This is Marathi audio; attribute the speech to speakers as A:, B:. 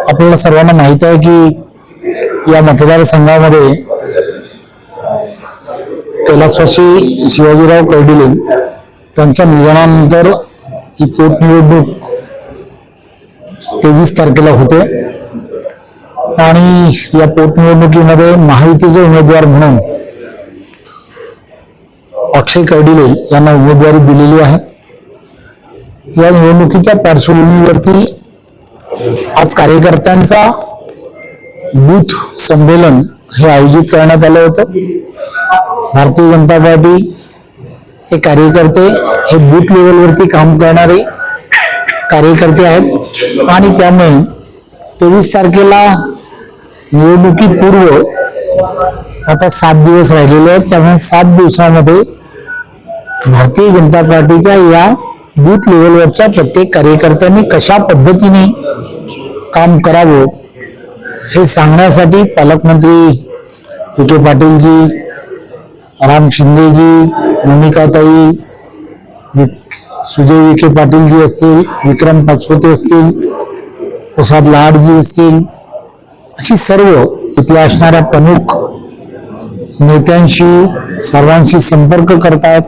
A: आपल्याला सर्वांना माहित आहे की या मतदारसंघामध्ये कैलासवासी शिवाजीराव कर्डिले त्यांच्या निधनानंतर ही पोटनिवडणूक 23 तारखेला होते आणि या पोटनिवडणुकीमध्ये महायुतीचे उमेदवार म्हणून अक्षय कर्डिले यांना उमेदवारी दिलेली आहे। या निवडणुकीच्या पार्श्वभूमीवरती आज कार्यकर्त्यांचा बूथ संमेलन हे आयोजित करण्यात आलं होतं। भारतीय जनता पार्टीचे कार्यकर्ते हे बूथ लेवलवरती काम करणारे कार्यकर्ते आहेत आणि त्यामुळे 23 तारखेला निवडणुकीपूर्व आता 7 दिवस राहिलेले आहेत। त्यामुळे 7 दिवसामध्ये भारतीय जनता पार्टीच्या या बूथ लेवलवरच्या प्रत्येक कार्यकर्त्यांनी कशा पद्धतीने काम करावं हे सांगण्यासाठी पालकमंत्री विखे पाटीलजी, राम शिंदेजी, मोनिकाताई, सुजय विखे पाटीलजी असतील, विक्रम पाचपुते असतील, प्रसाद लाडजी असतील, अशी सर्व इथल्या असणाऱ्या प्रमुख नेत्यांशी सर्वांशी संपर्क करतात।